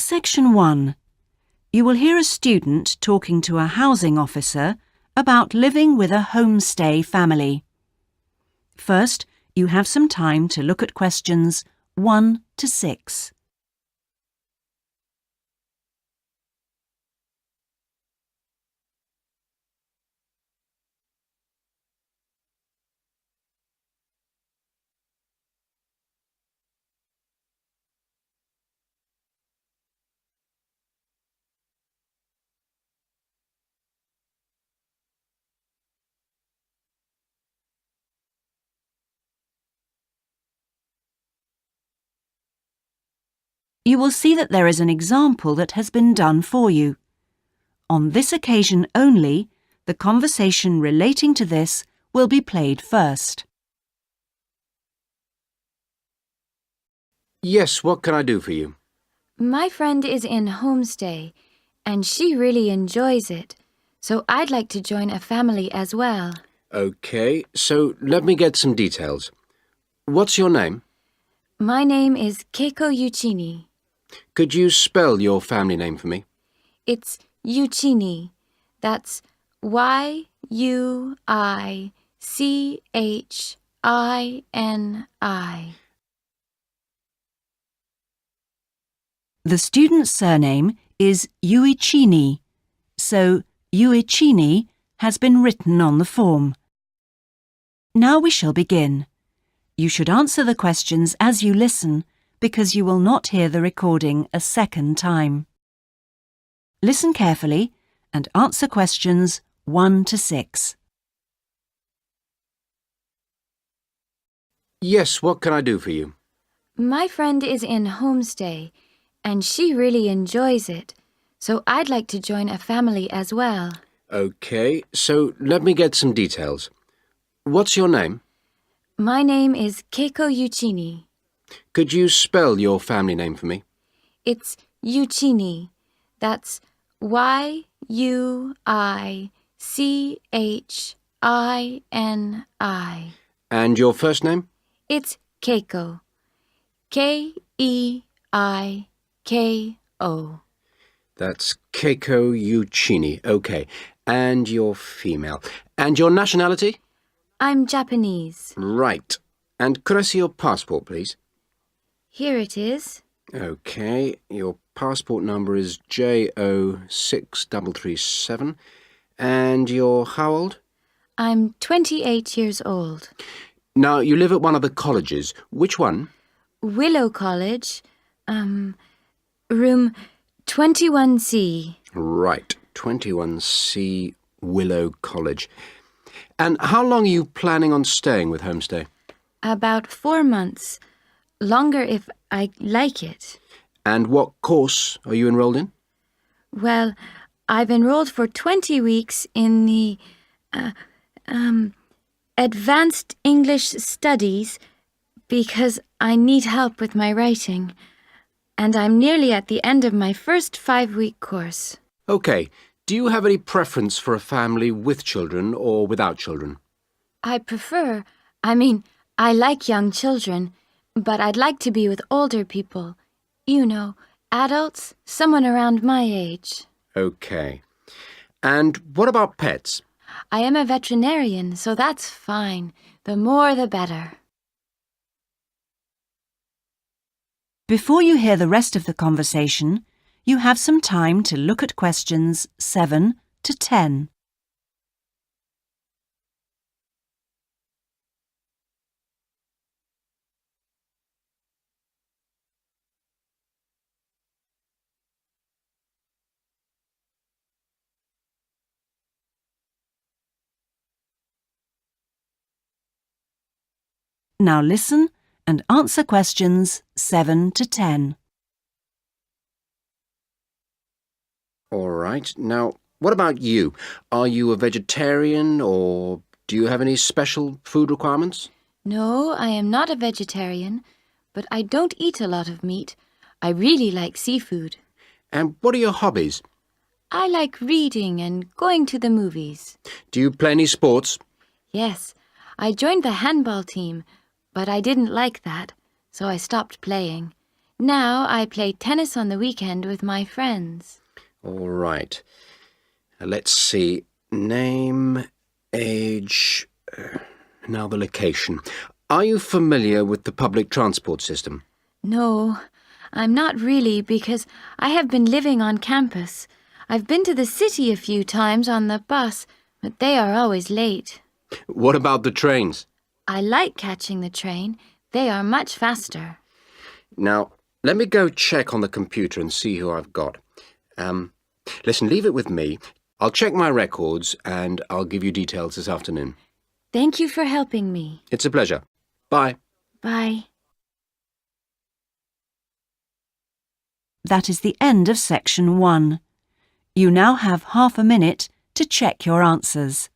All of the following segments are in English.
Section 1. You will hear a student talking to a housing officer about living with a homestay family. First, you have some time to look at questions 1 to 6. You will see that there is an example that has been done for you. On this occasion only, the conversation relating to this will be played first. Yes, what can I do for you? My friend is in homestay, and she really enjoys it, so I'd like to join a family as well. Okay, so let me get some details. What's your name? My name is Keiko Yuchini. Could you spell your family name for me? It's Yuchini. That's Y-U-I-C-H-I-N-I. The student's surname is Uichini, so Uichini has been written on the form. Now we shall begin. You should answer the questions as you listen, because you will not hear the recording a second time. Listen carefully and answer questions 1 to 6. Yes, what can I do for you? My friend is in homestay, and she really enjoys it, so I'd like to join a family as well. Okay, so let me get some details. What's your name? My name is Keiko Yuchini. Could you spell your family name for me? It's Yuchini. That's Y-U-I-C-H-I-N-I. And your first name? It's Keiko. K-E-I-K-O. That's Keiko Yuchini. Okay, and you're female. And your nationality? I'm Japanese. Right. And could I see your passport, please? Here it is. Okay, your passport number is JO6337. And you're how old? I'm 28 years old. Now, you live at one of the colleges. Which one? Willow College, room 21C. Right, 21C Willow College. And how long are you planning on staying with Homestay? About 4 months. Longer if I like it. And what course are you enrolled in? Well, I've enrolled for 20 weeks in the Advanced English Studies because I need help with my writing. And I'm nearly at the end of my first 5-week course. Okay. Do you have any preference for a family with children or without children? I like young children, but I'd like to be with older people. You know, adults, someone around my age. Okay. And what about pets? I am a veterinarian, so that's fine. The more the better. Before you hear the rest of the conversation, you have some time to look at questions 7 to 10. Now listen and answer questions 7 to 10. All right. Now, what about you? Are you a vegetarian or do you have any special food requirements? No, I am not a vegetarian, but I don't eat a lot of meat. I really like seafood. And what are your hobbies? I like reading and going to the movies. Do you play any sports? Yes, I joined the handball team, but I didn't like that, so I stopped playing. Now I play tennis on the weekend with my friends. All right. Let's see. Name, age, now the location. Are you familiar with the public transport system? No, I'm not really because I have been living on campus. I've been to the city a few times on the bus, but they are always late. What about the trains? I like catching the train. They are much faster. Now, let me go check on the computer and see who I've got. Listen, leave it with me. I'll check my records and I'll give you details this afternoon. Thank you for helping me. It's a pleasure. Bye. Bye. That is the end of section 1. You now have half a minute to check your answers.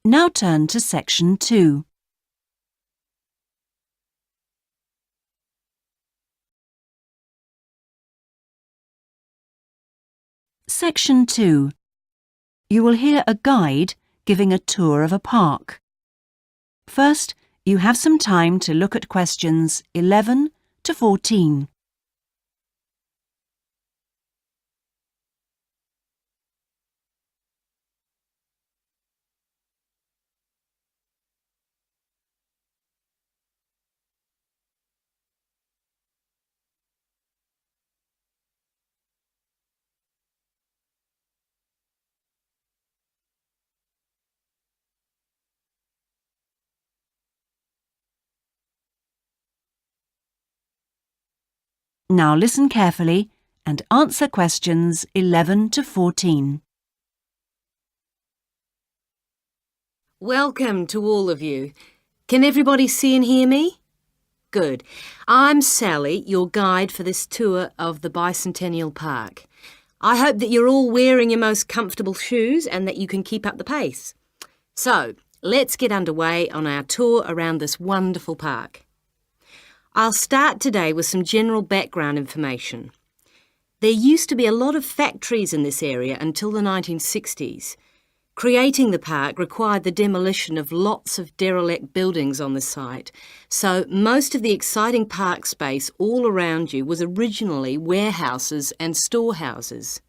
Now turn to section 2. Section 2. You will hear a guide giving a tour of a park. First, you have some time to look at questions 11 to 14. Now listen carefully and answer questions 11 to 14. Welcome to all of you. Can everybody see and hear me? Good. I'm Sally, your guide for this tour of the Bicentennial Park. I hope that you're all wearing your most comfortable shoes and that you can keep up the pace. So, let's get underway on our tour around this wonderful park. I'll start today with some general background information. There used to be a lot of factories in this area until the 1960s. Creating the park required the demolition of lots of derelict buildings on the site, so most of the exciting park space all around you was originally warehouses and storehouses.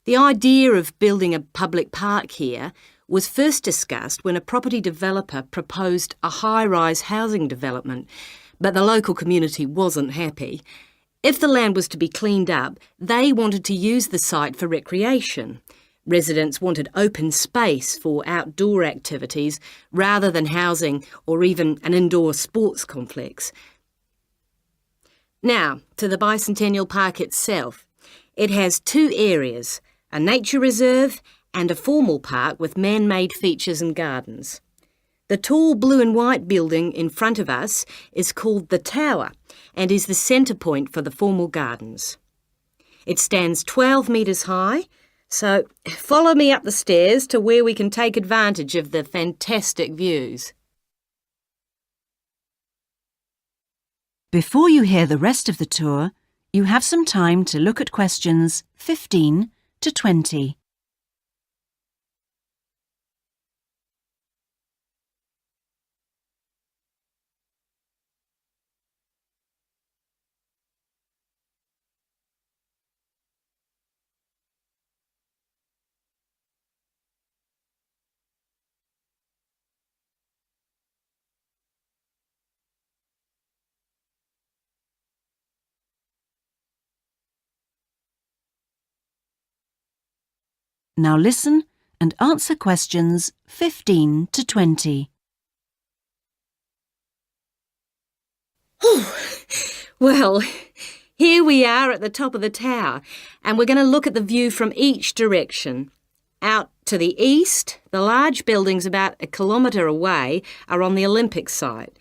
The idea of building a public park here was first discussed when a property developer proposed a high-rise housing development, but the local community wasn't happy. If the land was to be cleaned up, they wanted to use the site for recreation. Residents wanted open space for outdoor activities rather than housing or even an indoor sports complex. Now, to the Bicentennial Park itself. It has two areas, a nature reserve and a formal park with man-made features and gardens. The tall blue and white building in front of us is called the Tower and is the centre point for the formal gardens. It stands 12 metres high, so follow me up the stairs to where we can take advantage of the fantastic views. Before you hear the rest of the tour, you have some time to look at questions 15 to 20. Now listen and answer questions 15 to 20. Well, here we are at the top of the tower, and we're going to look at the view from each direction. Out to the east, the large buildings about a kilometre away are on the Olympic site.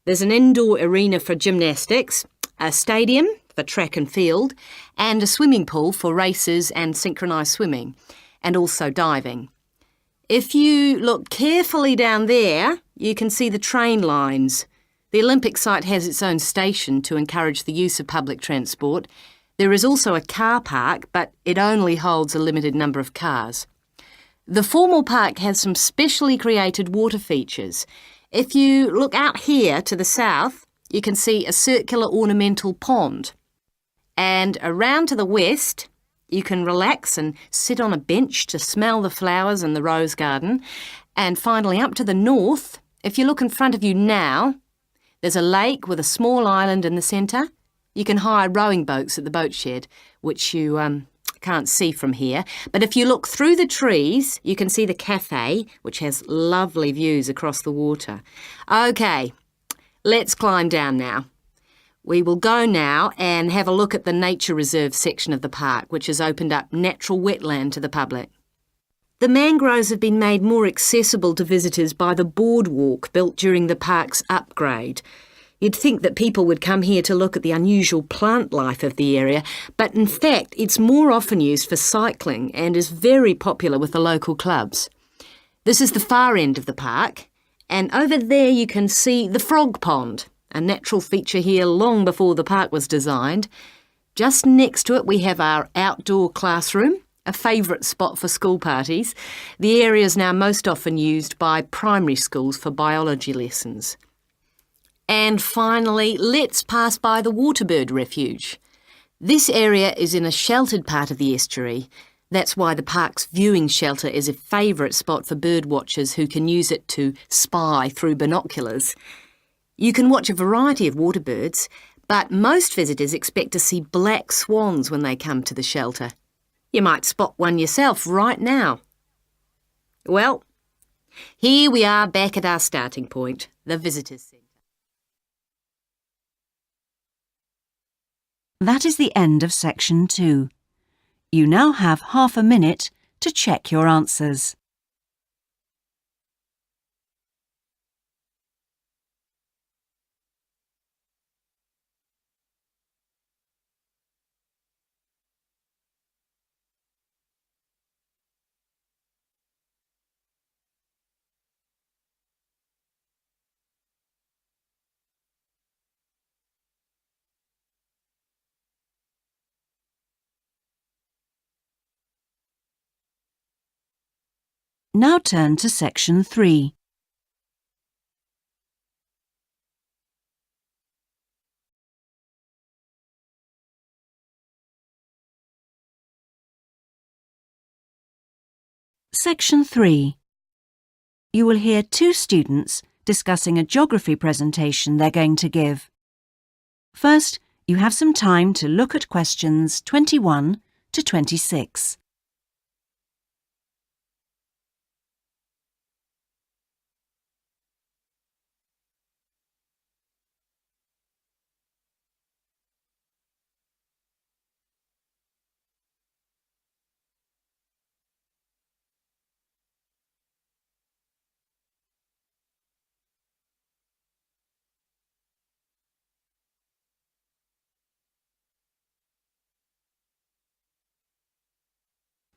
There's an indoor arena for gymnastics, a stadium for track and field, and a swimming pool for races and synchronised swimming, and also diving. If you look carefully down there, you can see the train lines. The Olympic site has its own station to encourage the use of public transport. There is also a car park, but it only holds a limited number of cars. The formal park has some specially created water features. If you look out here to the south, you can see a circular ornamental pond. And around to the west, you can relax and sit on a bench to smell the flowers in the rose garden. And finally, up to the north, if you look in front of you now, there's a lake with a small island in the centre. You can hire rowing boats at the boat shed, which you can't see from here. But if you look through the trees, you can see the cafe, which has lovely views across the water. OK, let's climb down now. We will go now and have a look at the nature reserve section of the park, which has opened up natural wetland to the public. The mangroves have been made more accessible to visitors by the boardwalk built during the park's upgrade. You'd think that people would come here to look at the unusual plant life of the area, but in fact it's more often used for cycling and is very popular with the local clubs. This is the far end of the park, and over there you can see the frog pond, a natural feature here long before the park was designed. Just next to it we have our outdoor classroom, a favourite spot for school parties. The area is now most often used by primary schools for biology lessons. And finally, let's pass by the Waterbird Refuge. This area is in a sheltered part of the estuary. That's why the park's viewing shelter is a favourite spot for bird watchers who can use it to spy through binoculars. You can watch a variety of water birds, but most visitors expect to see black swans when they come to the shelter. You might spot one yourself right now. Well, here we are back at our starting point, the Visitors Centre. That is the end of section 2. You now have half a minute to check your answers. Now turn to section 3. Section 3. You will hear two students discussing a geography presentation they're going to give. First, you have some time to look at questions 21 to 26.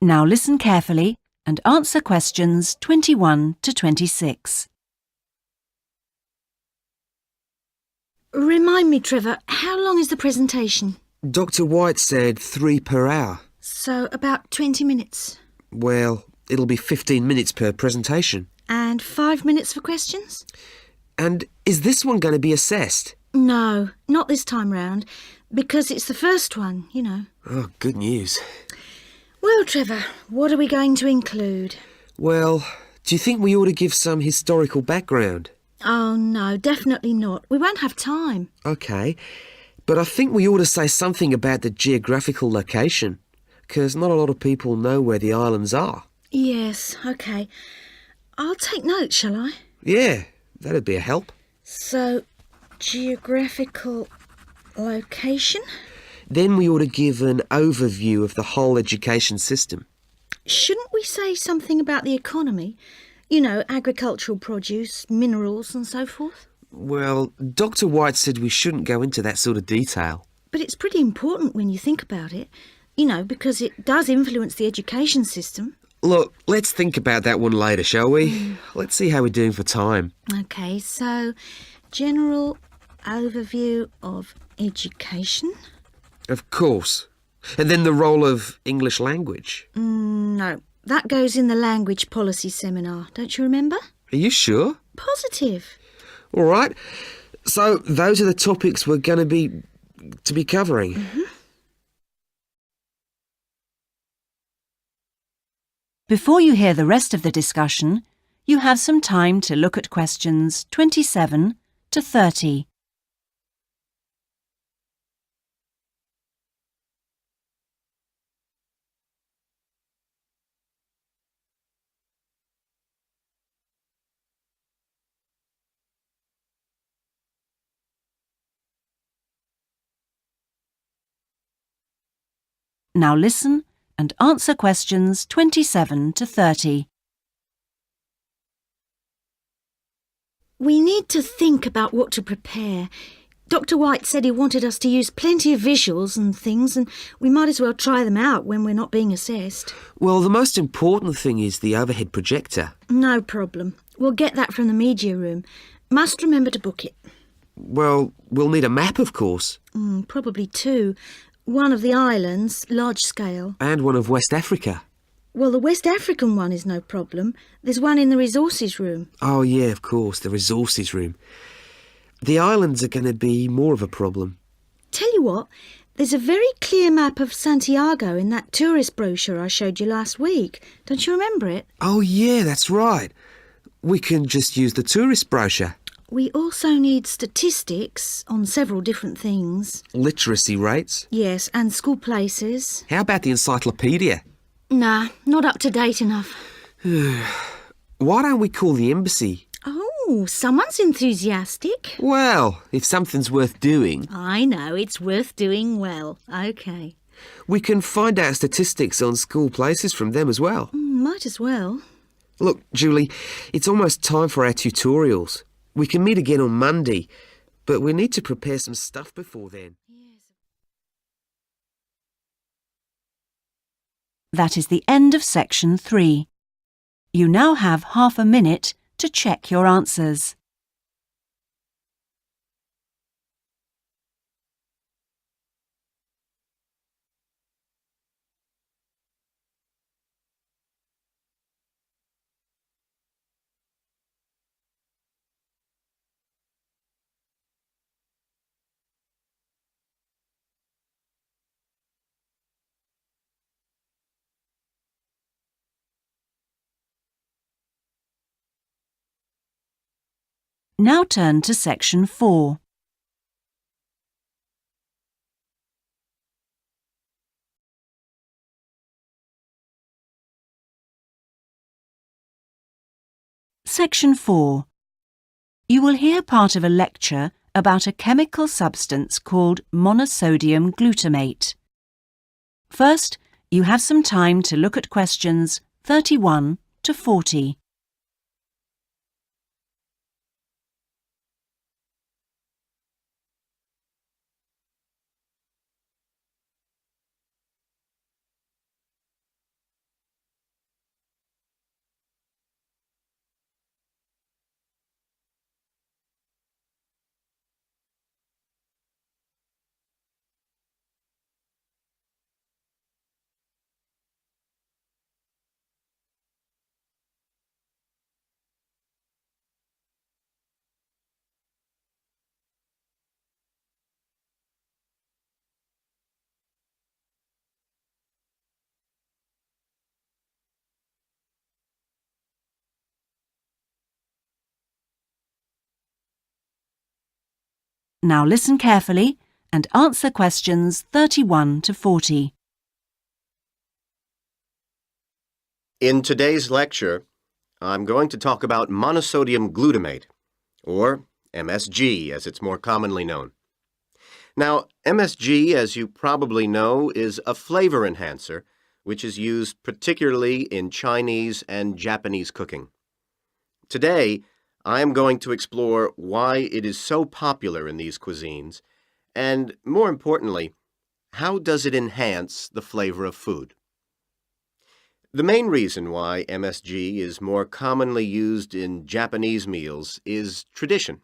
Now listen carefully and answer questions 21 to 26. Remind me, Trevor, how long is the presentation? Dr. White said 3 per hour. So about 20 minutes. Well, it'll be 15 minutes per presentation. And 5 minutes for questions? And is this one going to be assessed? No, not this time round, because it's the first one, you know. Oh, good news. Well, Trevor, what are we going to include? Well, do you think we ought to give some historical background? Oh, no, definitely not. We won't have time. OK, but I think we ought to say something about the geographical location, because not a lot of people know where the islands are. Yes, OK. I'll take notes, shall I? Yeah, that'd be a help. So, geographical location? Then we ought to give an overview of the whole education system. Shouldn't we say something about the economy? You know, agricultural produce, minerals and so forth? Well, Dr. White said we shouldn't go into that sort of detail. But it's pretty important when you think about it, you know, because it does influence the education system. Look, let's think about that one later, shall we? Let's see how we're doing for time. OK, so general overview of education. Of course. And then the role of English language. No, that goes in the language policy seminar, don't you remember? Are you sure? Positive. All right. So those are the topics we're going to be covering. Before you hear the rest of the discussion, you have some time to look at questions 27 to 30. Now listen and answer questions 27 to 30. We need to think about what to prepare. Dr. White said he wanted us to use plenty of visuals and things, and we might as well try them out when we're not being assessed. Well, the most important thing is the overhead projector. No problem. We'll get that from the media room. Must remember to book it. Well, we'll need a map, of course. Probably two. One of the islands, large scale. And one of West Africa. Well, the West African one is no problem. There's one in the resources room. Oh, yeah, of course, the resources room. The islands are going to be more of a problem. Tell you what, there's a very clear map of Santiago in that tourist brochure I showed you last week. Don't you remember it? Oh, yeah, that's right. We can just use the tourist brochure. We also need statistics on several different things. Literacy rates. Yes, and school places. How about the encyclopedia? Nah, not up to date enough. Why don't we call the embassy? Oh, someone's enthusiastic. Well, if something's worth doing. I know, it's worth doing well. OK. We can find out statistics on school places from them as well. Might as well. Look, Julie, it's almost time for our tutorials. We can meet again on Monday, but we need to prepare some stuff before then. That is the end of section 3. You now have half a minute to check your answers. Now turn to section 4. Section 4. You will hear part of a lecture about a chemical substance called monosodium glutamate. First, you have some time to look at questions 31 to 40. Now listen carefully and answer questions 31 to 40. In today's lecture, I'm going to talk about monosodium glutamate, or MSG as it's more commonly known. Now, MSG, as you probably know, is a flavor enhancer which is used particularly in Chinese and Japanese cooking. Today, I am going to explore why it is so popular in these cuisines And more importantly, how does it enhance the flavor of food? The main reason why MSG is more commonly used in Japanese meals is tradition.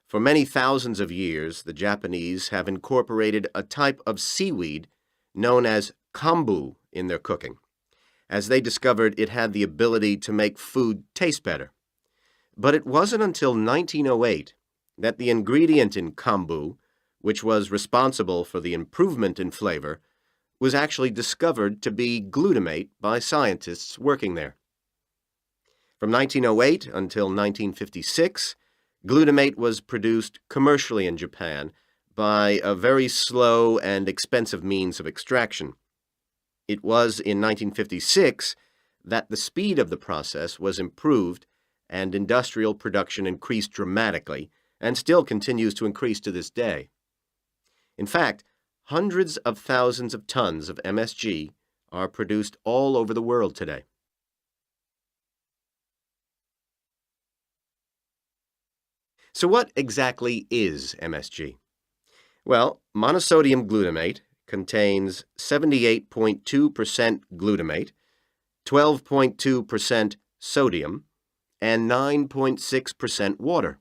For many thousands of years, the Japanese have incorporated a type of seaweed known as kombu in their cooking, as they discovered it had the ability to make food taste better. But it wasn't until 1908 that the ingredient in kombu, which was responsible for the improvement in flavor, was actually discovered to be glutamate by scientists working there. From 1908 until 1956, glutamate was produced commercially in Japan by a very slow and expensive means of extraction. It was in 1956 that the speed of the process was improved and industrial production increased dramatically and still continues to increase to this day. In fact, hundreds of thousands of tons of MSG are produced all over the world today. So what exactly is MSG? Well, monosodium glutamate contains 78.2% glutamate, 12.2% sodium, and 9.6% water.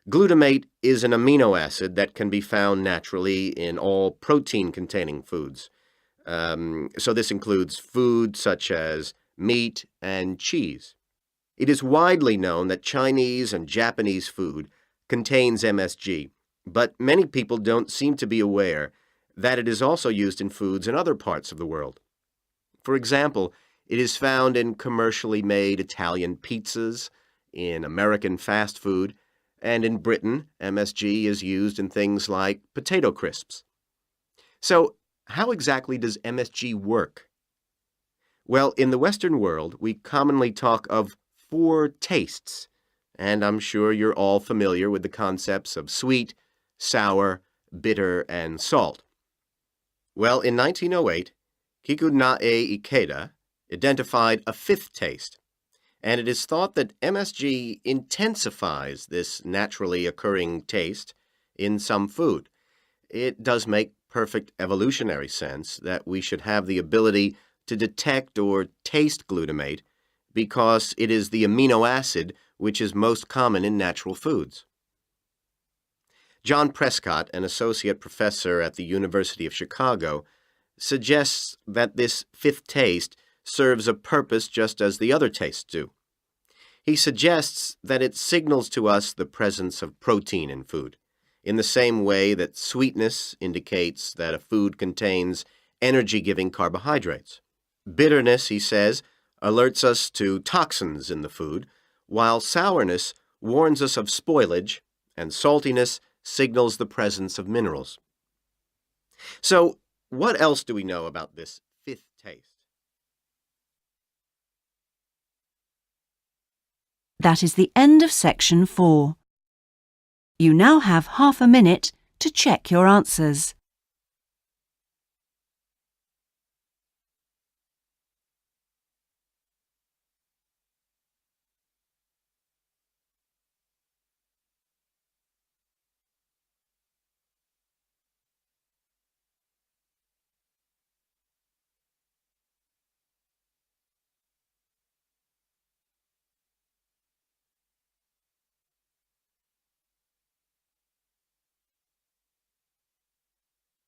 Glutamate is an amino acid that can be found naturally in all protein-containing foods. So this includes food such as meat and cheese. It is widely known that Chinese and Japanese food contains MSG, but many people don't seem to be aware that it is also used in foods in other parts of the world. For example, it is found in commercially made Italian pizzas, in American fast food, and in Britain, MSG is used in things like potato crisps. So, how exactly does MSG work? Well, in the Western world, we commonly talk of 4 tastes, and I'm sure you're all familiar with the concepts of sweet, sour, bitter, and salt. Well, in 1908, Kikunae Ikeda identified a 5th taste, and it is thought that MSG intensifies this naturally occurring taste in some food. It does make perfect evolutionary sense that we should have the ability to detect or taste glutamate because it is the amino acid which is most common in natural foods. John Prescott, an associate professor at the University of Chicago, suggests that this 5th taste serves a purpose just as the other tastes do. He suggests that it signals to us the presence of protein in food, in the same way that sweetness indicates that a food contains energy-giving carbohydrates. Bitterness, he says, alerts us to toxins in the food, while sourness warns us of spoilage, and saltiness signals the presence of minerals. So, what else do we know about this 5th taste? That is the end of section 4. You now have half a minute to check your answers.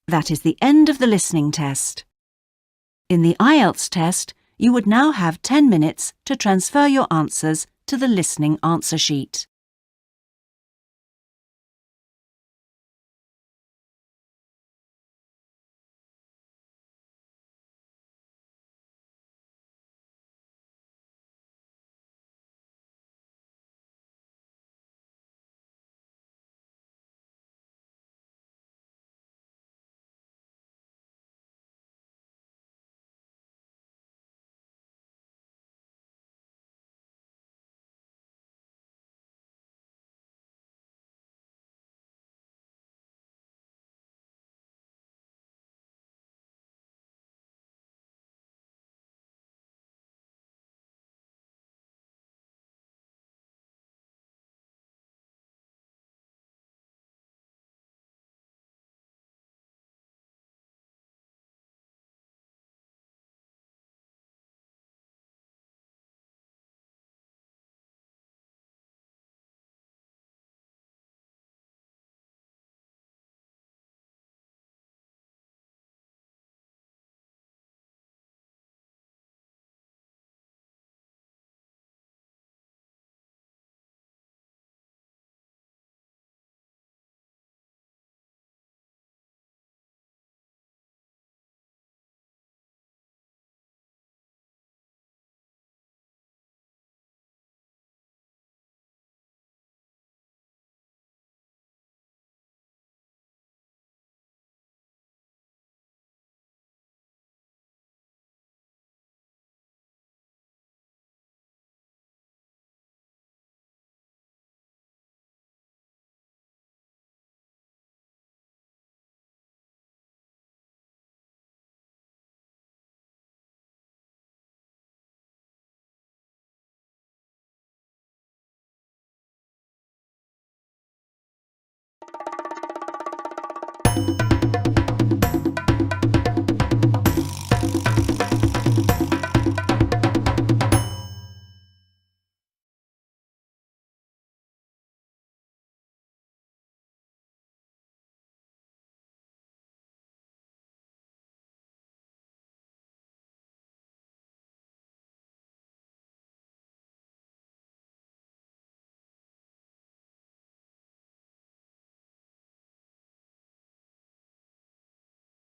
That is the end of the listening test. In the IELTS test, you would now have 10 minutes to transfer your answers to the listening answer sheet.